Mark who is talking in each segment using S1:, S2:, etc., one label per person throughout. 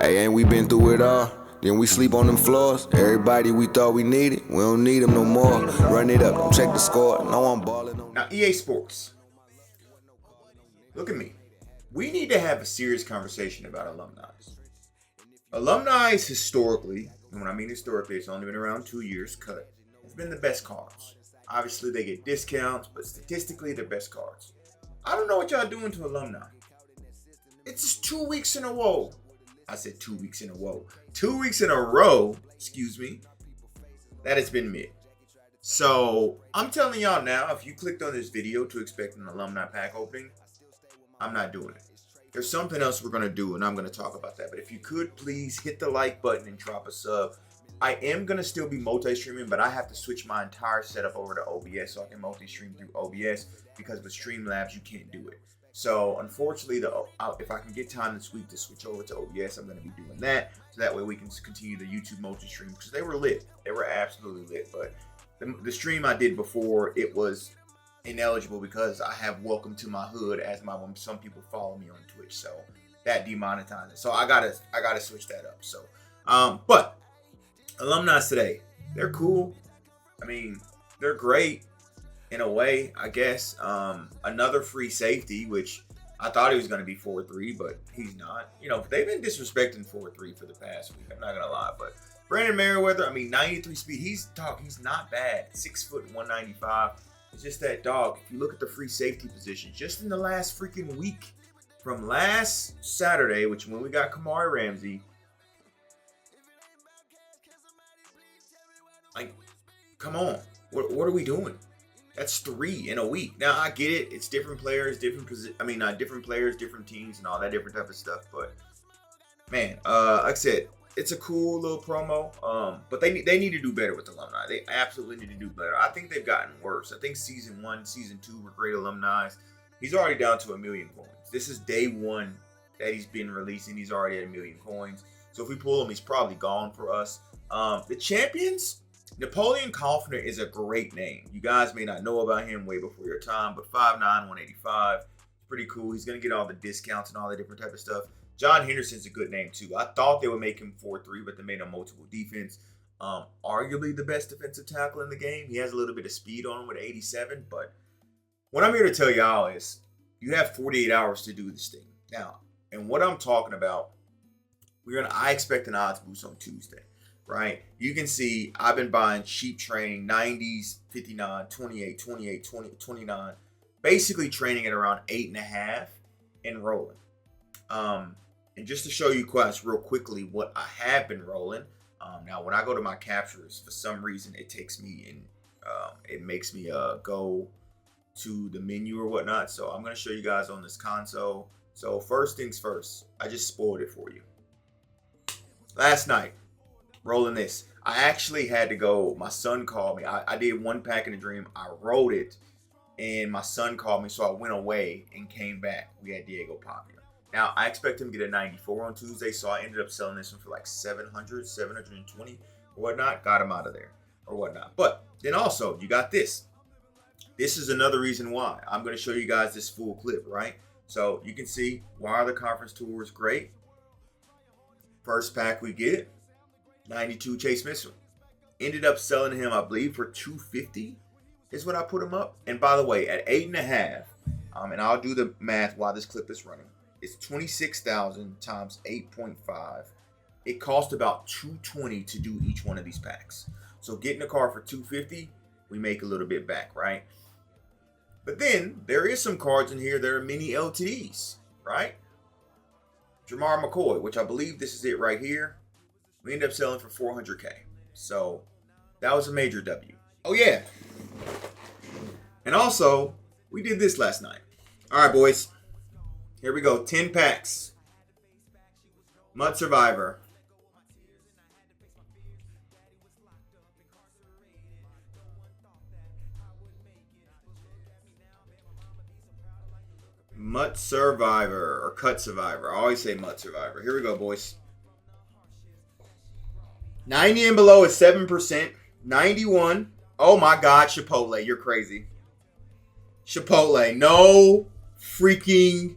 S1: Hey, ain't we been through it all? Then we sleep on them floors. Everybody we thought we needed, we don't need them no more. Run it up, don't check the score. No, I'm balling on.
S2: Now, EA Sports, look at me. We need to have a serious conversation about alumni. Alumni historically, and when I mean historically, it's only been around 2 years, has been the best cards. Obviously, they get discounts, but statistically, they're best cards. I don't know what y'all doing to alumni. It's just 2 weeks in a row. I said 2 weeks in a row. 2 weeks in a row, excuse me, that has been mid. So, I'm telling y'all now, if you clicked on this video to expect an alumni pack opening, I'm not doing it. There's something else we're going to do, and I'm going to talk about that. But if you could, please hit the like button and drop a sub. I am going to still be multi-streaming, but I have to switch my entire setup over to OBS so I can multi-stream through OBS, because with Streamlabs, you can't do it. So, unfortunately, if I can get time this week to switch over to OBS, I'm going to be doing that. So that way we can continue the YouTube multi-stream, because they were lit. They were absolutely lit. But the stream I did before, it was ineligible because I have Welcome to My Hood as some people follow me on Twitch, so that demonetized it. So I gotta switch that up. So but alumni today, they're cool. I mean, they're great in a way, I guess. Another free safety, which I thought he was going to be 4'3", but he's not. You know, they've been disrespecting 4'3" for the past week, I'm not gonna lie. But Brandon Merriweather, I mean, 93 speed, he's not bad. 6 foot 195. It's just that, dog, if you look at the free safety position, just in the last freaking week, from last Saturday, which when we got Kamari Ramsey, like, come on, what are we doing? That's 3 in a week. Now, I get it. It's different players, different players, different teams, and all that different type of stuff. But, man, like I said, it's a cool little promo, but they need to do better with alumni. They absolutely need to do better. I think they've gotten worse. I think season 1, season 2 were great alumni. He's already down to 1 million coins. This is day 1 that he's been releasing. He's already at 1 million coins. So if we pull him, he's probably gone for us. The champions, Napoleon Kaufner is a great name. You guys may not know about him way before your time, but 5'9", 185. Pretty cool. He's going to get all the discounts and all that different type of stuff. John Henderson's a good name too. I thought they would make him 4'3", but they made him multiple defense. Arguably the best defensive tackle in the game. He has a little bit of speed on him with 87. But what I'm here to tell y'all is you have 48 hours to do this thing. Now, and what I'm talking about, I expect an odds boost on Tuesday, right? You can see I've been buying cheap training, 90s, 59, 28, 28, 20, 29. Basically training at around 8.5 and rolling. And just to show you guys real quickly what I have been rolling. Now, when I go to my captures, for some reason, it takes me and it makes me go to the menu or whatnot. So I'm going to show you guys on this console. So first things first, I just spoiled it for you. Last night, rolling this. I actually had to go. My son called me. I did one pack in a dream. I wrote it, and my son called me, so I went away and came back. We had Diego Pavia. Now, I expect him to get a 94 on Tuesday, so I ended up selling this one for like 700, 720 or whatnot. Got him out of there or whatnot. But then also, you got this. This is another reason why. I'm going to show you guys this full clip, right? So you can see why are the conference tours great. First pack we get, 92 Chase Mitchell. Ended up selling him, I believe, for 250 is what I put him up. And by the way, at 8.5, and I'll do the math while this clip is running. It's 26,000 times 8.5. It cost about 220 to do each one of these packs. So getting a car for 250, we make a little bit back, right? But then there is some cards in here that are mini LTDs, right? Jamar McCoy, which I believe this is it right here. We ended up selling for 400K. So that was a major W. Oh yeah. And also, we did this last night. All right, boys. Here we go, 10 packs. Mud Survivor. Mud Survivor or Cut Survivor. I always say Mud Survivor. Here we go, boys. 90 and below is 7%. 91. Oh my God, Chipotle, you're crazy. Chipotle, no freaking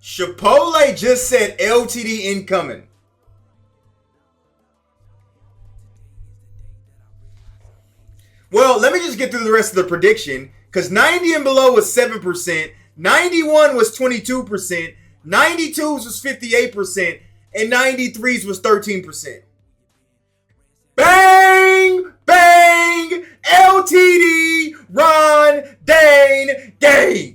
S2: Chipotle just said LTD incoming. Well, let me just get through the rest of the prediction, because 90 and below was 7%, 91 was 22%, 92s was 58%, and 93s was 13%. Bang! Bang! LTD! Ron Dane gang!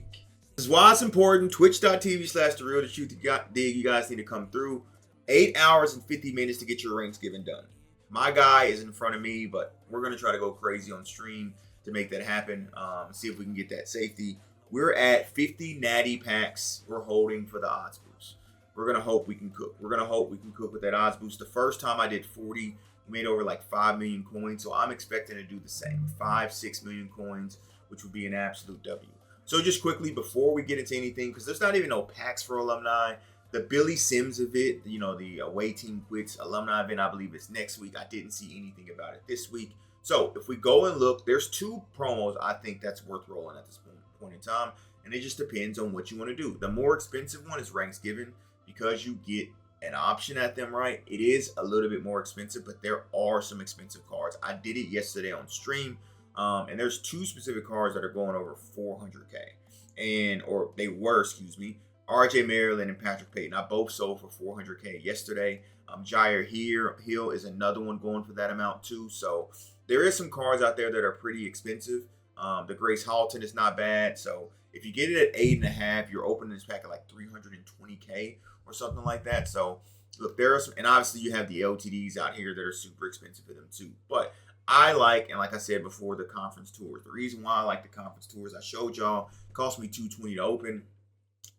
S2: This is why it's important. Twitch.tv/therealdatruthyadig. You guys need to come through. 8 hours and 50 minutes to get your ranks given done. My guy is in front of me, but we're going to try to go crazy on stream to make that happen. See if we can get that safety. We're at 50 natty packs we're holding for the odds boost. We're going to hope we can cook. We're going to hope we can cook with that odds boost. The first time I did 40, we made over like 5 million coins. So I'm expecting to do the same. 5-6 million coins, which would be an absolute W. So just quickly, before we get into anything, because there's not even no packs for Alumni. The Billy Sims event, you know, the away team quits Alumni event, I believe it's next week. I didn't see anything about it this week. So if we go and look, there's 2 promos I think that's worth rolling at this point in time. And it just depends on what you want to do. The more expensive one is ranks given, because you get an option at them, right? It is a little bit more expensive, but there are some expensive cards. I did it yesterday on stream. And there's 2 specific cards that are going over 400K. Or they were, excuse me. RJ Maryland and Patrick Payton. I both sold for 400K yesterday. Jair Hill is another one going for that amount too. So there is some cards out there that are pretty expensive. The Grace Halton is not bad. So if you get it at 8.5, you're opening this pack at like 320K or something like that. So look, there are some, and obviously you have the LTDs out here that are super expensive for them too. But I like, and like I said before, the conference tours. The reason why I like the conference tours, I showed y'all, it cost me $220 to open.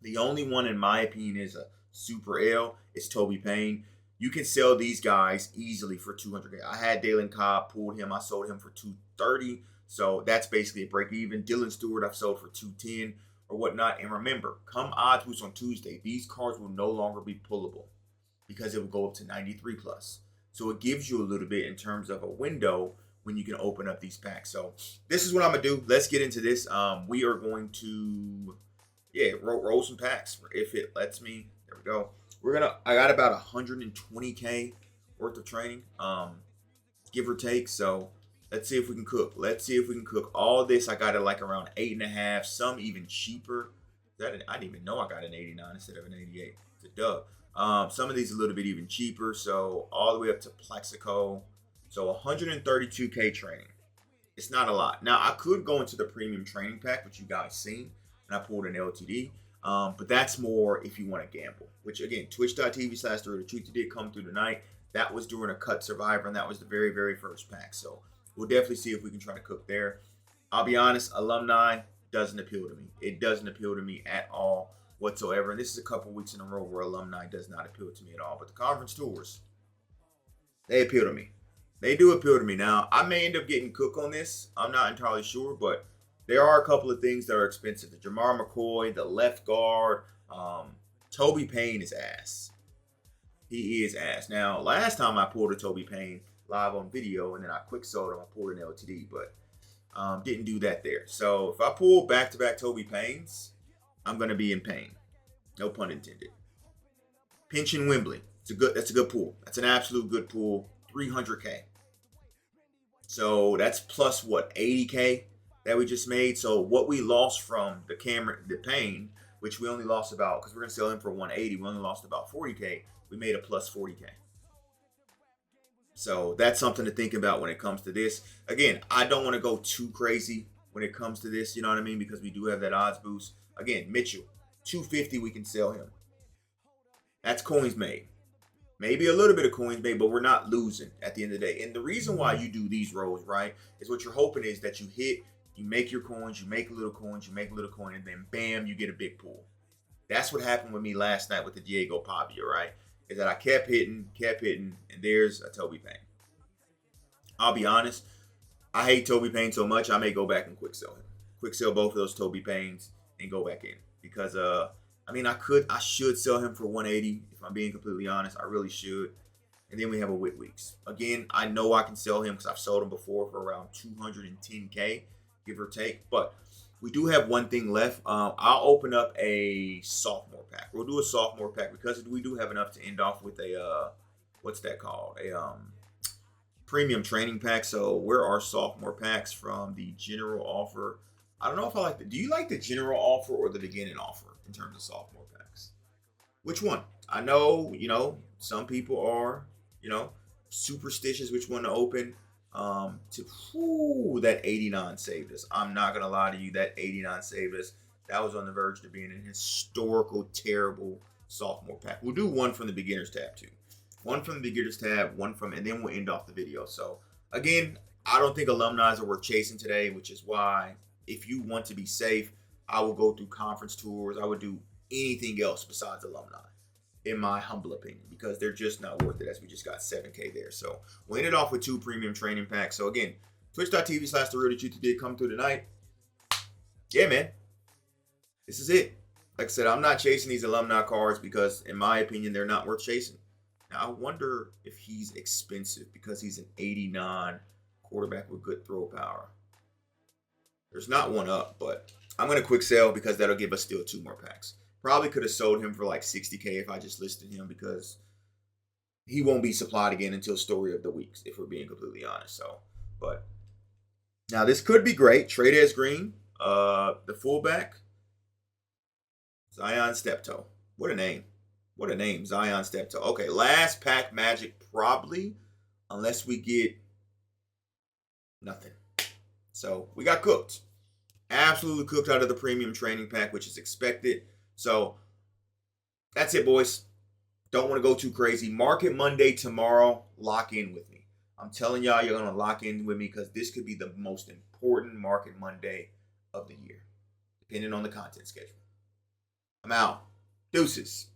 S2: The only one, in my opinion, is a super L. It's Toby Payne. You can sell these guys easily for 200K. I had Dalen Cobb, pulled him. I sold him for 230. So that's basically a break even. Dylan Stewart, I've sold for 210 or whatnot. And remember, come odds boost on Tuesday, these cards will no longer be pullable because it will go up to 93 plus. So it gives you a little bit in terms of a window when you can open up these packs. So this is what I'm going to do. Let's get into this. We are going to... roll some packs if it lets me. There we go. I got about 120K worth of training, give or take. So let's see if we can cook. All this, I got it like around 8.5, some even cheaper. I didn't even know I got an 89 instead of an 88. It's a dub. Some of these a little bit even cheaper. So all the way up to Plexico. So 132K training. It's not a lot. Now I could go into the premium training pack, which you guys seen. And I pulled an LTD. But that's more if you want to gamble. Which, again, twitch.tv/therealdatruthyadig come through tonight. That was during a cut survivor, and that was the very, very first pack. So we'll definitely see if we can try to cook there. I'll be honest, Alumni doesn't appeal to me. It doesn't appeal to me at all whatsoever. And this is a couple weeks in a row where Alumni does not appeal to me at all. But the conference tours, they appeal to me. They do appeal to me. Now, I may end up getting cooked on this. I'm not entirely sure, but... there are a couple of things that are expensive. The Jamar McCoy, the left guard, Toby Payne is ass. He is ass. Now, last time I pulled a Toby Payne live on video, and then I quick sold him. I pulled an LTD, but didn't do that there. So if I pull back-to-back Toby Paynes, I'm going to be in pain. No pun intended. Pinch Wembley. That's a good pull. That's an absolute good pull. 300K. So that's plus what, 80K? That we just made. So what we lost from the Payne, which we only lost about, because we're going to sell him for 180, we only lost about 40K. We made a plus 40K. So that's something to think about when it comes to this. Again, I don't want to go too crazy when it comes to this, you know what I mean? Because we do have that odds boost. Again, Mitchell, 250, we can sell him. That's coins made. Maybe a little bit of coins made, but we're not losing at the end of the day. And the reason why you do these rolls, right, is what you're hoping is that you hit, you make your coins, you make little coins, you make a little coin, and then bam, you get a big pull. That's what happened with me last night with the Diego Pavia, right? Is that I kept hitting, and there's a Toby Payne. I'll be honest, I hate Toby Payne so much, I may go back and quick sell him. Quick sell both of those Toby Paynes and go back in. Because, I should sell him for 180, if I'm being completely honest. I really should. And then we have a Whit Weeks. Again, I know I can sell him because I've sold him before for around 210K. give or take. But we do have one thing left. I'll open up a sophomore pack. We'll do a sophomore pack because we do have enough to end off with a what's that called? A premium training pack. So where are sophomore packs from the general offer? I don't know if I like do you like the general offer or the beginning offer in terms of sophomore packs? Which one? I know, some people are, superstitious which one to open. That 89 saved us. I'm not gonna lie to you, that 89 saved us. That was on the verge to being an historical, terrible sophomore pack. We'll do one from the beginners tab too. One from the beginners tab, and then we'll end off the video. So again, I don't think alumni are worth chasing today, which is why if you want to be safe, I will go through conference tours. I would do anything else besides alumni, in my humble opinion, because they're just not worth it, as we just got 7K there. So we'll end it off with 2 premium training packs. So again, twitch.tv/therealdatruthyadig coming through tonight. Yeah, man. This is it. Like I said, I'm not chasing these alumni cards because, in my opinion, they're not worth chasing. Now, I wonder if he's expensive because he's an 89 quarterback with good throw power. There's not one up, but I'm going to quick sell because that'll give us still 2 more packs. Probably could have sold him for like 60K if I just listed him because he won't be supplied again until story of the weeks, if we're being completely honest. So, but now this could be great. Trade Green, the fullback, Zion Steptoe. What a name. What a name, Zion Steptoe. Okay, last pack magic probably, unless we get nothing. So we got cooked. Absolutely cooked out of the premium training pack, which is expected. So that's it, boys. Don't want to go too crazy. Market Monday tomorrow. Lock in with me. I'm telling y'all, you're going to lock in with me because this could be the most important Market Monday of the year, depending on the content schedule. I'm out. Deuces.